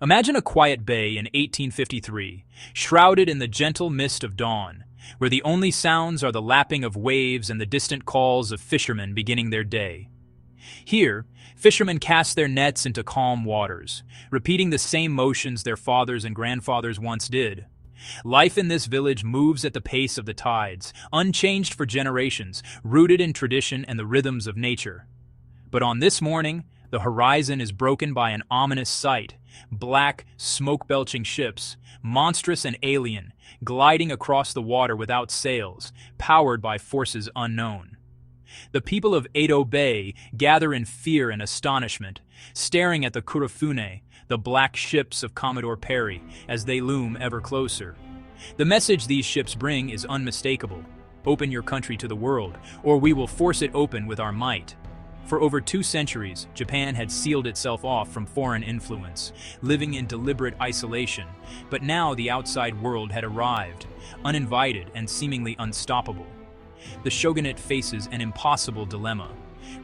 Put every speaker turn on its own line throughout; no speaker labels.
Imagine a quiet bay in 1853, shrouded in the gentle mist of dawn, where the only sounds are the lapping of waves and the distant calls of fishermen beginning their day. Here, fishermen cast their nets into calm waters, repeating the same motions their fathers and grandfathers once did. Life in this village moves at the pace of the tides, unchanged for generations, rooted in tradition and the rhythms of nature. But on this morning, the horizon is broken by an ominous sight: black, smoke-belching ships, monstrous and alien, gliding across the water without sails, powered by forces unknown. The people of Edo Bay gather in fear and astonishment, staring at the Kurofune, the black ships of Commodore Perry, as they loom ever closer. The message these ships bring is unmistakable: open your country to the world, or we will force it open with our might. For over 2 centuries, Japan had sealed itself off from foreign influence, living in deliberate isolation, but now the outside world had arrived, uninvited and seemingly unstoppable. The shogunate faces an impossible dilemma: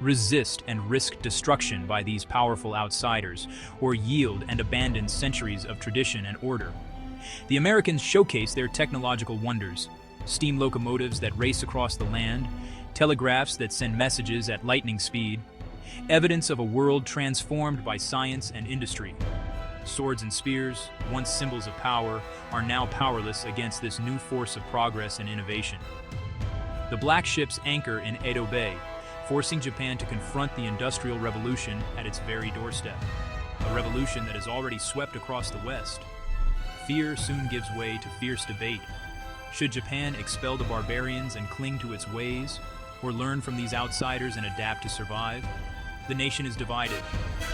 resist and risk destruction by these powerful outsiders, or yield and abandon centuries of tradition and order. The Americans showcase their technological wonders: steam locomotives that race across the land, telegraphs that send messages at lightning speed, evidence of a world transformed by science and industry. Swords and spears, once symbols of power, are now powerless against this new force of progress and innovation. The black ships anchor in Edo Bay, forcing Japan to confront the Industrial Revolution at its very doorstep, a revolution that has already swept across the West. Fear soon gives way to fierce debate. Should Japan expel the barbarians and cling to its ways, or learn from these outsiders and adapt to survive? The nation is divided.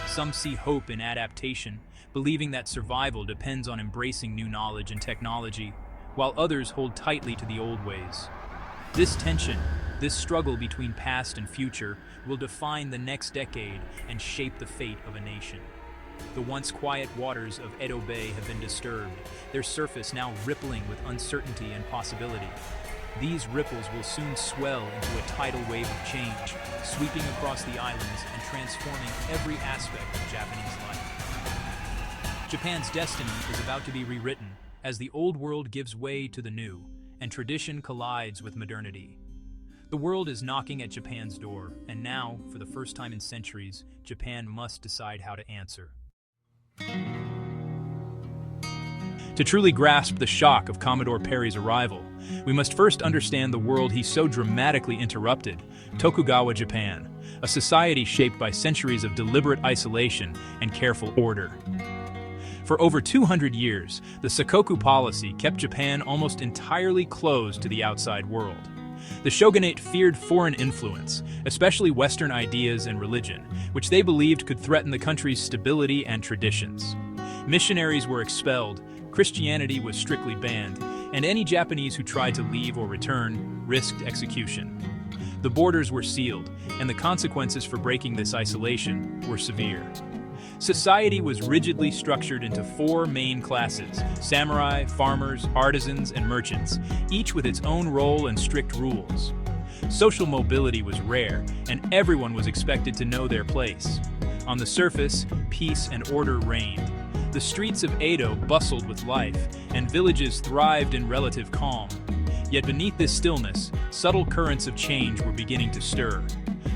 Some see hope in adaptation, believing that survival depends on embracing new knowledge and technology, while others hold tightly to the old ways. This tension, this struggle between past and future, will define the next decade and shape the fate of a nation. The once quiet waters of Edo Bay have been disturbed, their surface now rippling with uncertainty and possibility. These ripples will soon swell into a tidal wave of change, sweeping across the islands and transforming every aspect of Japanese life. Japan's destiny is about to be rewritten as the old world gives way to the new, and tradition collides with modernity. The world is knocking at Japan's door, and now, for the first time in centuries, Japan must decide how to answer. To truly grasp the shock of Commodore Perry's arrival, we must first understand the world he so dramatically interrupted: Tokugawa Japan, a society shaped by centuries of deliberate isolation and careful order. For over 200 years, the Sakoku policy kept Japan almost entirely closed to the outside world. The shogunate feared foreign influence, especially Western ideas and religion, which they believed could threaten the country's stability and traditions. Missionaries were expelled, Christianity was strictly banned, and any Japanese who tried to leave or return risked execution. The borders were sealed, and the consequences for breaking this isolation were severe. Society was rigidly structured into 4 main classes: samurai, farmers, artisans, and merchants, each with its own role and strict rules. Social mobility was rare, and everyone was expected to know their place. On the surface, peace and order reigned. The streets of Edo bustled with life, and villages thrived in relative calm. Yet beneath this stillness, subtle currents of change were beginning to stir.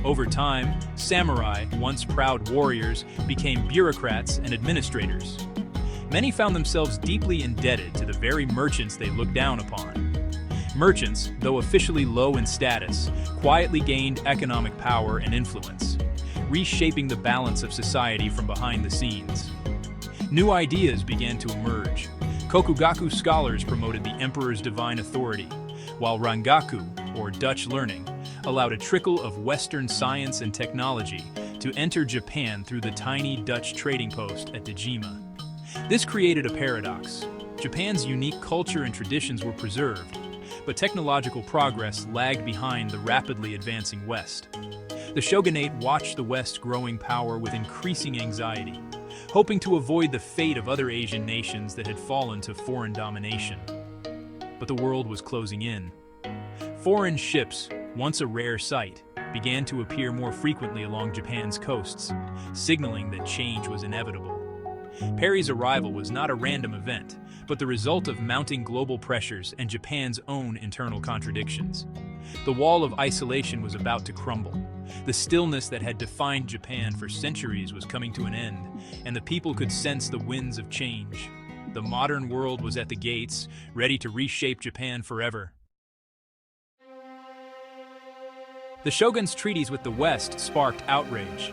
Over time, samurai, once proud warriors, became bureaucrats and administrators. Many found themselves deeply indebted to the very merchants they looked down upon. Merchants, though officially low in status, quietly gained economic power and influence, reshaping the balance of society from behind the scenes. New ideas began to emerge. Kokugaku scholars promoted the emperor's divine authority, while Rangaku, or Dutch learning, allowed a trickle of Western science and technology to enter Japan through the tiny Dutch trading post at Dejima. This created a paradox. Japan's unique culture and traditions were preserved, but technological progress lagged behind the rapidly advancing West. The shogunate watched the West's growing power with increasing anxiety, hoping to avoid the fate of other Asian nations that had fallen to foreign domination. But the world was closing in. Foreign ships, once a rare sight, began to appear more frequently along Japan's coasts, signaling that change was inevitable. Perry's arrival was not a random event, but the result of mounting global pressures and Japan's own internal contradictions. The wall of isolation was about to crumble. The stillness that had defined Japan for centuries was coming to an end, and the people could sense the winds of change. The modern world was at the gates, ready to reshape Japan forever. The shogun's treaties with the West sparked outrage.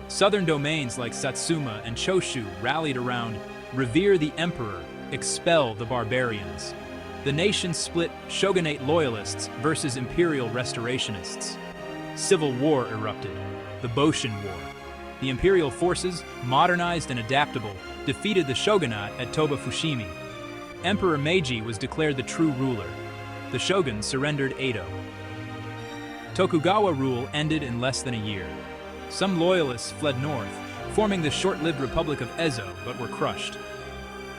Southern domains like Satsuma and Choshu rallied around "Revere the Emperor, expel the barbarians." The nation split shogunate loyalists versus imperial restorationists. Civil war erupted, the Boshin War. The imperial forces, modernized and adaptable, defeated the shogunate at Toba Fushimi. Emperor Meiji was declared the true ruler. The shoguns surrendered Edo. Tokugawa rule ended in less than a year. Some loyalists fled north, forming the short-lived Republic of Ezo, but were crushed.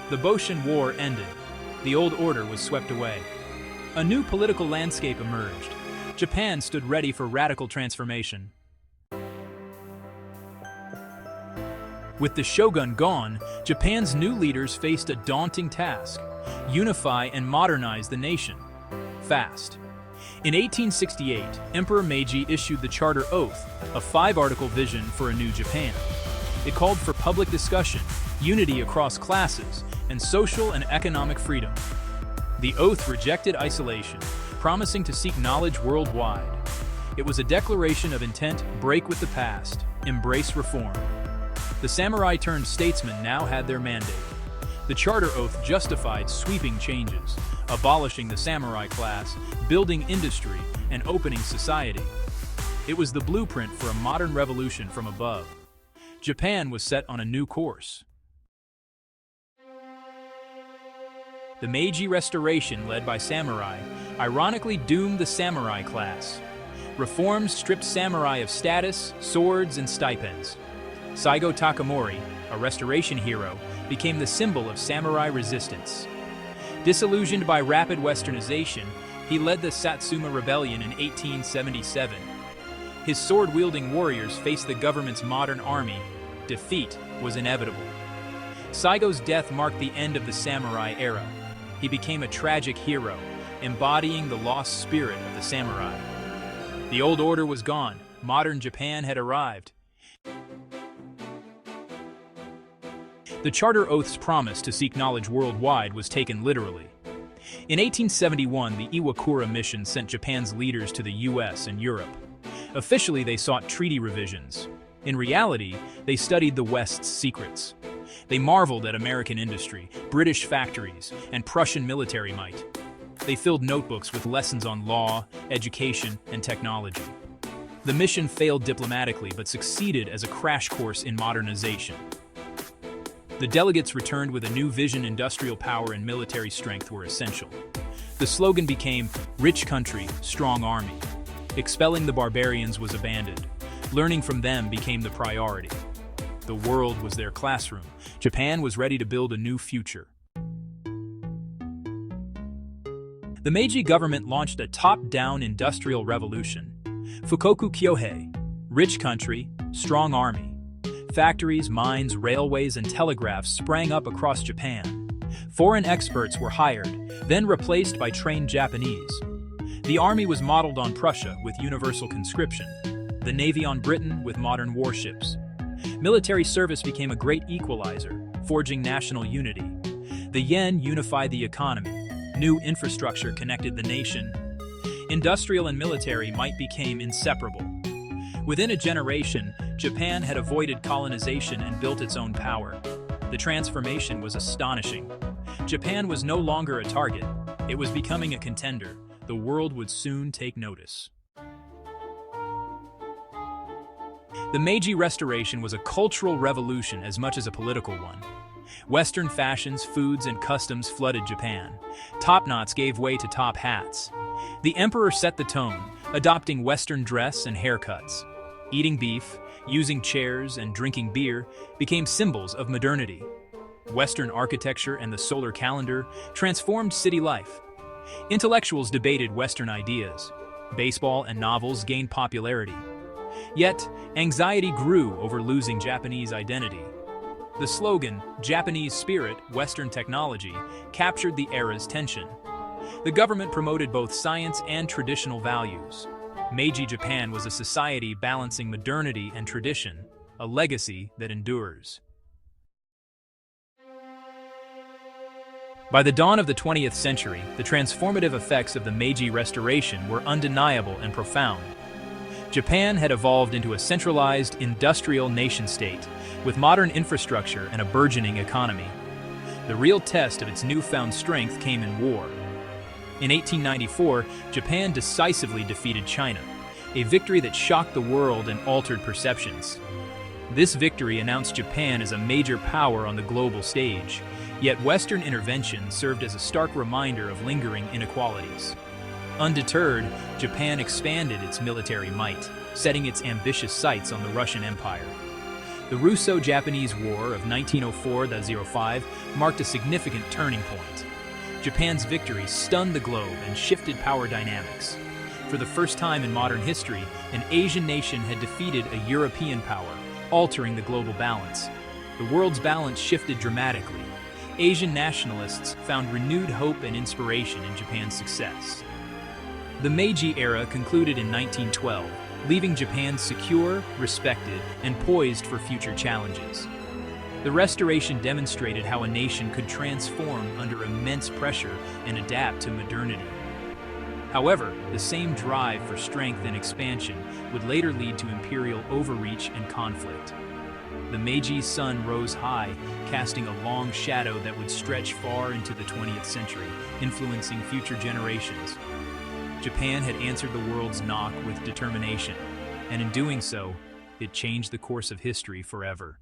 The Boshin War ended. The old order was swept away. A new political landscape emerged. Japan stood ready for radical transformation. With the shogun gone, Japan's new leaders faced a daunting task: unify and modernize the nation. Fast. In 1868, Emperor Meiji issued the Charter Oath, a 5-article vision for a new Japan. It called for public discussion, unity across classes, and social and economic freedom. The oath rejected isolation, promising to seek knowledge worldwide. It was a declaration of intent: break with the past, embrace reform. The samurai-turned-statesmen now had their mandate. The Charter Oath justified sweeping changes, abolishing the samurai class, building industry, and opening society. It was the blueprint for a modern revolution from above. Japan was set on a new course. The Meiji Restoration, led by samurai, ironically doomed the samurai class. Reforms stripped samurai of status, swords, and stipends. Saigo Takamori, a restoration hero, became the symbol of samurai resistance. Disillusioned by rapid westernization, he led the Satsuma Rebellion in 1877. His sword-wielding warriors faced the government's modern army. Defeat was inevitable. Saigo's death marked the end of the samurai era. He became a tragic hero, embodying the lost spirit of the samurai. The old order was gone. Modern Japan had arrived. The Charter Oath's promise to seek knowledge worldwide was taken literally. In 1871, the Iwakura mission sent Japan's leaders to the US and Europe. Officially, they sought treaty revisions. In reality, they studied the West's secrets. They marveled at American industry, British factories, and Prussian military might. They filled notebooks with lessons on law, education, and technology. The mission failed diplomatically but succeeded as a crash course in modernization. The delegates returned with a new vision. Industrial power and military strength were essential. The slogan became, "Rich country, strong army." Expelling the barbarians was abandoned. Learning from them became the priority. The world was their classroom. Japan was ready to build a new future. The Meiji government launched a top-down industrial revolution. Fukoku Kyohei, rich country, strong army. Factories, mines, railways, and telegraphs sprang up across Japan. Foreign experts were hired, then replaced by trained Japanese. The army was modeled on Prussia with universal conscription, the navy on Britain with modern warships. Military service became a great equalizer, forging national unity. The yen unified the economy. New infrastructure connected the nation. Industrial and military might became inseparable. Within a generation, Japan had avoided colonization and built its own power. The transformation was astonishing. Japan was no longer a target. It was becoming a contender. The world would soon take notice. The Meiji Restoration was a cultural revolution as much as a political one. Western fashions, foods, and customs flooded Japan. Top knots gave way to top hats. The emperor set the tone, adopting Western dress and haircuts. Eating beef, using chairs, and drinking beer became symbols of modernity. Western architecture and the solar calendar transformed city life. Intellectuals debated Western ideas. Baseball and novels gained popularity. Yet, anxiety grew over losing Japanese identity. The slogan, "Japanese spirit, Western technology," captured the era's tension. The government promoted both science and traditional values. Meiji Japan was a society balancing modernity and tradition, a legacy that endures. By the dawn of the 20th century, the transformative effects of the Meiji Restoration were undeniable and profound. Japan had evolved into a centralized, industrial nation-state, with modern infrastructure and a burgeoning economy. The real test of its newfound strength came in war. In 1894, Japan decisively defeated China, a victory that shocked the world and altered perceptions. This victory announced Japan as a major power on the global stage, yet Western intervention served as a stark reminder of lingering inequalities. Undeterred, Japan expanded its military might, setting its ambitious sights on the Russian Empire. The Russo-Japanese War of 1904-05 marked a significant turning point. Japan's victory stunned the globe and shifted power dynamics. For the first time in modern history, an Asian nation had defeated a European power, altering the global balance. The world's balance shifted dramatically. Asian nationalists found renewed hope and inspiration in Japan's success. The Meiji era concluded in 1912, leaving Japan secure, respected, and poised for future challenges. The Restoration demonstrated how a nation could transform under immense pressure and adapt to modernity. However, the same drive for strength and expansion would later lead to imperial overreach and conflict. The Meiji sun rose high, casting a long shadow that would stretch far into the 20th century, influencing future generations. Japan had answered the world's knock with determination, and in doing so, it changed the course of history forever.